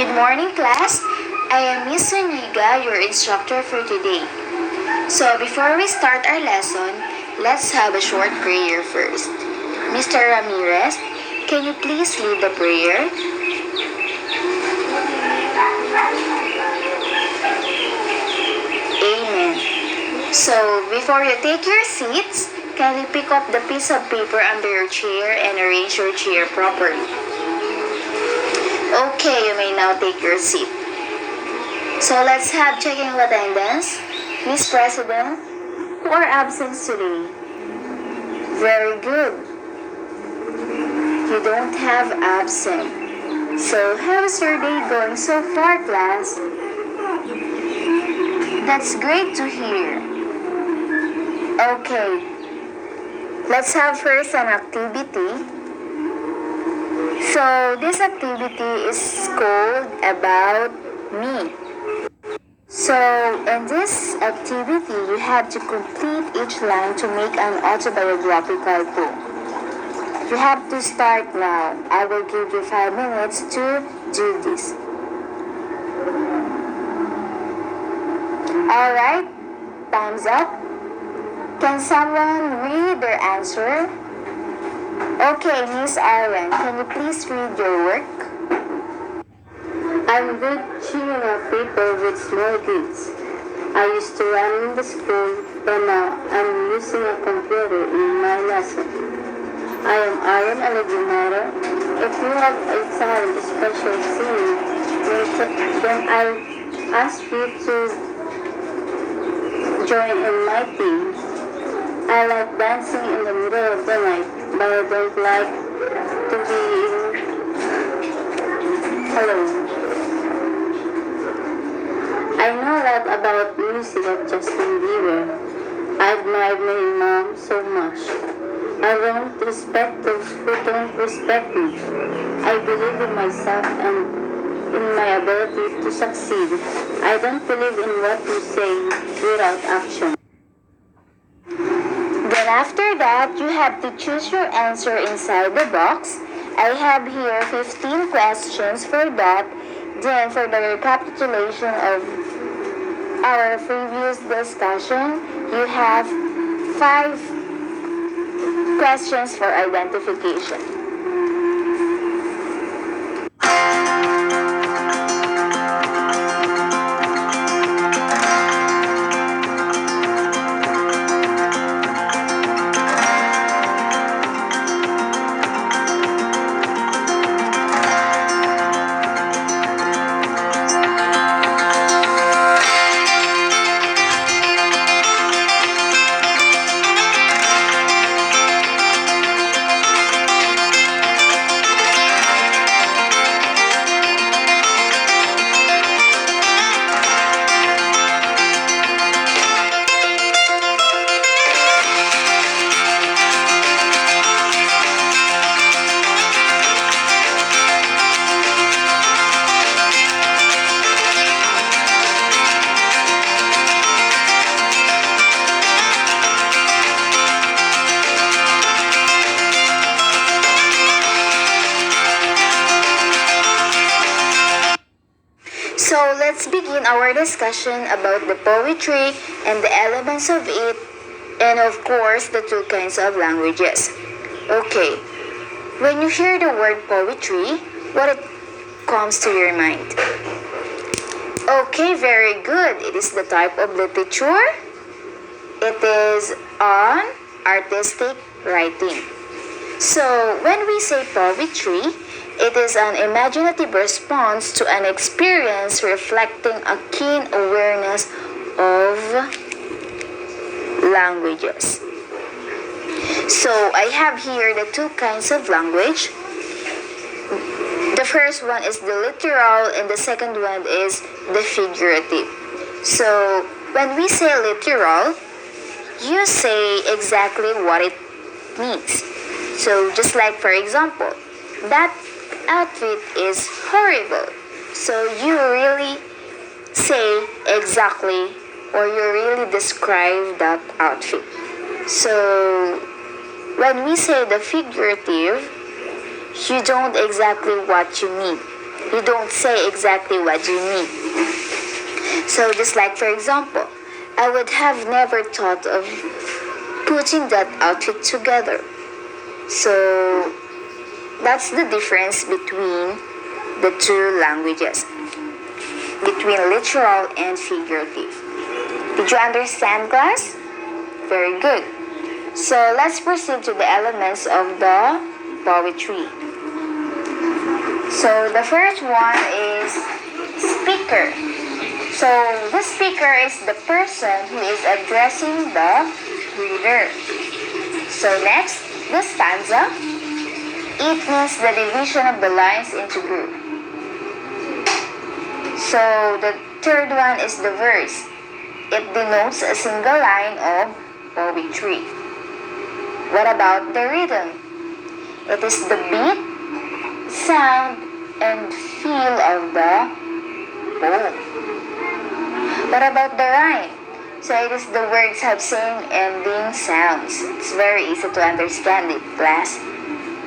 Good morning, class. I am Miss Suniga, your instructor for today. So, before we start our lesson, let's have a short prayer first. Mr. Ramirez, can you please lead the prayer? Amen. So, before you take your seats, can you pick up the piece of paper under your chair and arrange your chair properly? Okay, you may now take your seat. So let's have checking of attendance. Miss President, who are absent today? Very good. You don't have absent. So how's your day going so far, class? That's great to hear. Okay. Let's have first an activity. So this activity is called About Me. So in this activity, you have to complete each line to make an autobiographical poem. You have to start now. I will give you 5 minutes to do this. Alright, time's up. Can someone read their answer? Okay, Miss Aaron, can you please read your work? I'm good chewing up paper with small bits. I used to run in the school, but now I'm using a computer in my lesson. I am Aaron Alagimara. If you have a talent special singing, then I ask you to join in my team. I like dancing in the middle of the night, but I don't like to be alone. I know a lot about music of Justin Bieber. I admire my mom so much. I don't respect those who don't respect me. I believe in myself and in my ability to succeed. I don't believe in what you say without action. Then after that, you have to choose your answer inside the box. I have here 15 questions for that. Then for the recapitulation of our previous discussion, you have 5 questions for identification. So let's begin our discussion about the poetry and the elements of it, and of course the 2 kinds of languages. Okay, when you hear the word poetry, what it comes to your mind? Okay, very good. It is the type of literature. It is on artistic writing. So when we say poetry, it is an imaginative response to an experience reflecting a keen awareness of languages. So I have here the 2 kinds of language. The first one is the literal and the second one is the figurative. So when we say literal, you say exactly what it means. So just like for example, that outfit is horrible. So you really say exactly or you really describe that outfit. So when we say the figurative, you don't exactly what you mean. You don't say exactly what you mean. So just like for example, I would have never thought of putting that outfit together. So that's the difference between the two languages, between literal and figurative. Did you understand, class? Very good. So let's proceed to the elements of the poetry. So the first one is speaker. So the speaker is the person who is addressing the reader. So next, the stanza. It means the division of the lines into groups. So the third one is the verse. It denotes a single line of poetry. What about the rhythm? It is the beat, sound, and feel of the poem. What about the rhyme? So it is the words have same ending sounds. It's very easy to understand it, class.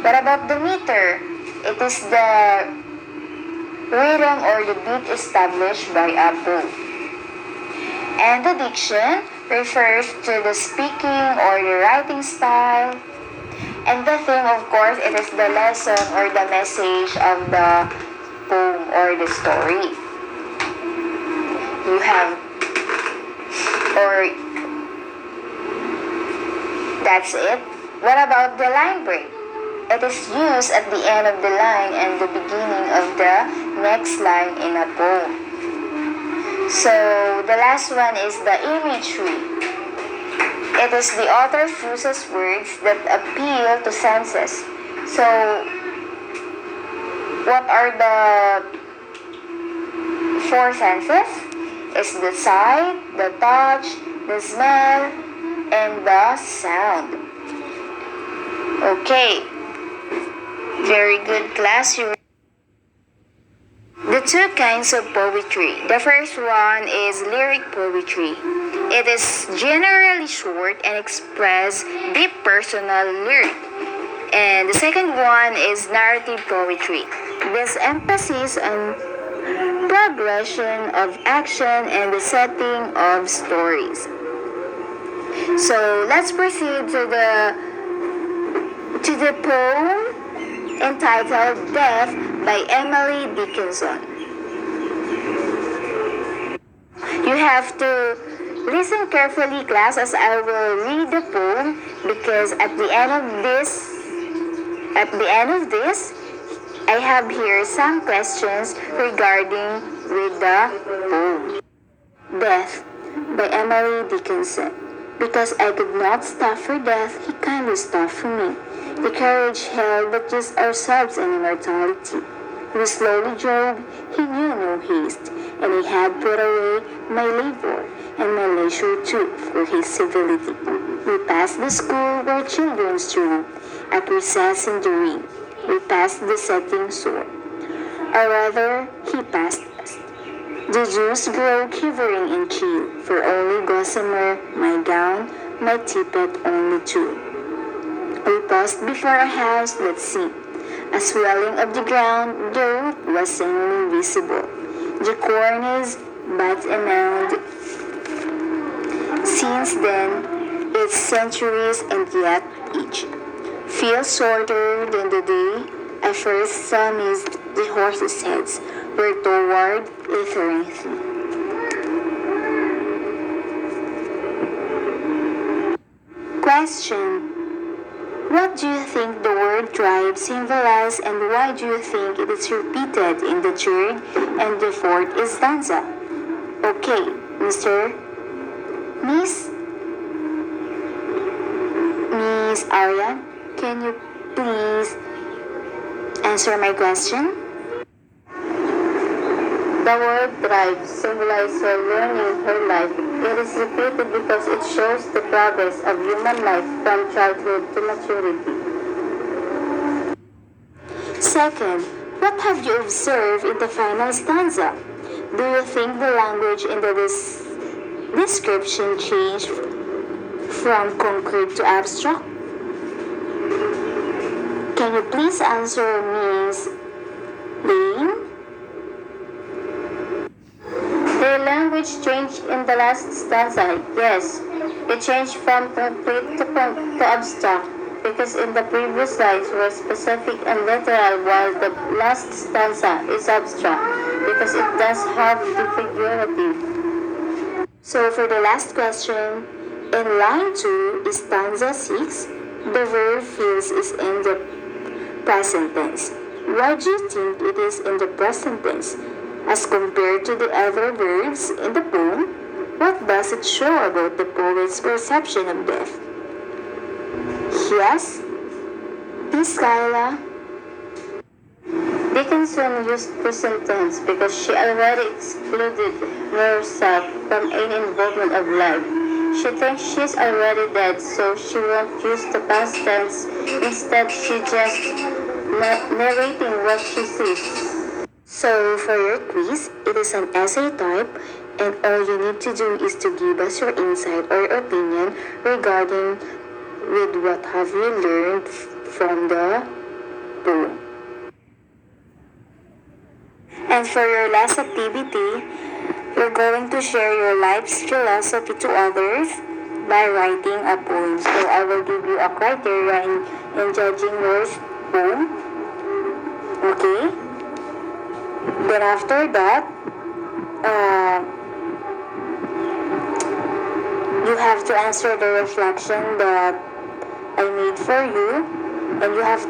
What about the meter? It is the rhythm or the beat established by a poem. And the diction refers to the speaking or the writing style. And the theme, of course, it is the lesson or the message of the poem or the story. You have, or that's it. What about the line break? It is used at the end of the line and the beginning of the next line in a poem. So the last one is the imagery. It is the author uses words that appeal to senses. So what are the four senses? It's the sight, the touch, the smell, and the sound. Okay. Very good, class. The two kinds of poetry. The first one is lyric poetry. It is generally short and express deep personal lyric. And the second one is narrative poetry. This emphasis on progression of action and the setting of stories. So let's proceed to the poem entitled Death by Emily Dickinson. You have to listen carefully, class, as I will read the poem because at the end of this, I have here some questions regarding with the poem. Death by Emily Dickinson. Because I could not stop for death, he kindly stopped for me. The carriage held but just ourselves and immortality. We slowly drove, he knew no haste, and he had put away my labor and my leisure too for his civility. We passed the school where children strew, at recess in the ring. We passed the setting sun, or rather, he passed us. The dews grow quivering and chill, for only gossamer, my gown, my tippet only two. We paused before a house, let's see. A swelling of the ground, the roof was suddenly visible. The cornice but a mound. Since then, its centuries and yet each feels shorter than the day I first saw mist the horses' heads were toward eternity. Question. What do you think the word drive symbolizes and why do you think it is repeated in the third and the fourth stanza? Okay, Miss Aryan, can you please answer my question? The word drive symbolizes her learning her life. It is repeated because it shows the progress of human life from childhood to maturity. Second, what have you observed in the final stanza? Do you think the language in the description changed from concrete to abstract? Can you please answer Ms. Lane? language changed in the last stanza. Yes, it changed from concrete to abstract because in the previous lines were specific and literal while the last stanza is abstract because it does have the figurative. So for the last question, in line 2, stanza 6, the verb feels is in the present tense. Why do you think it is in the present tense? As compared to the other verbs in the poem, what does it show about the poet's perception of death? Yes? Miss Kyla? Dickinson used present tense because she already excluded herself from any involvement of life. She thinks she's already dead, so she won't use the past tense. Instead, she just narrating what she sees. So for your quiz, it is an essay type and all you need to do is to give us your insight or opinion regarding with what have you learned from the poem. And for your last activity, you're going to share your life's philosophy to others by writing a poem. So I will give you a criteria in judging your poem. Okay? Then after that, you have to answer the reflection that I made for you, and you have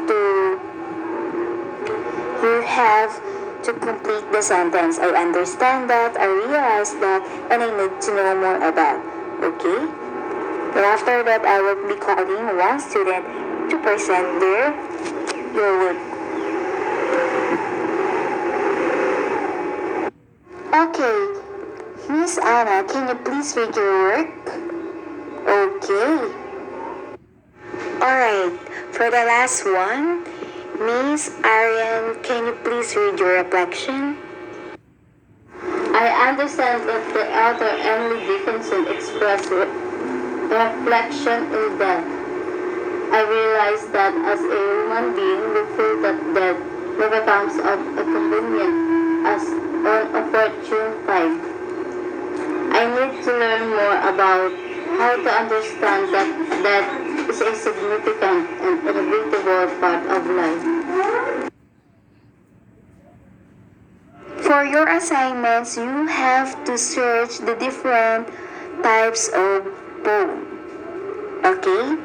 to complete the sentence. I understand that, I realize that, and I need to know more about. Okay? Then after that, I will be calling one student to present your work. Okay, Miss Anna, can you please read your work? Okay. Alright, for the last one, Miss Arian, can you please read your reflection? I understand that the author Emily Dickinson expressed reflection in death. I realize that as a human being, we feel that death never comes at a convenient as on opportune time. I need to learn more about how to understand that death is a significant and inevitable part of life. For your assignments, you have to search the different types of poem. Okay?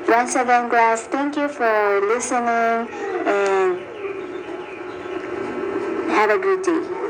Once again, class, thank you for listening and have a good day.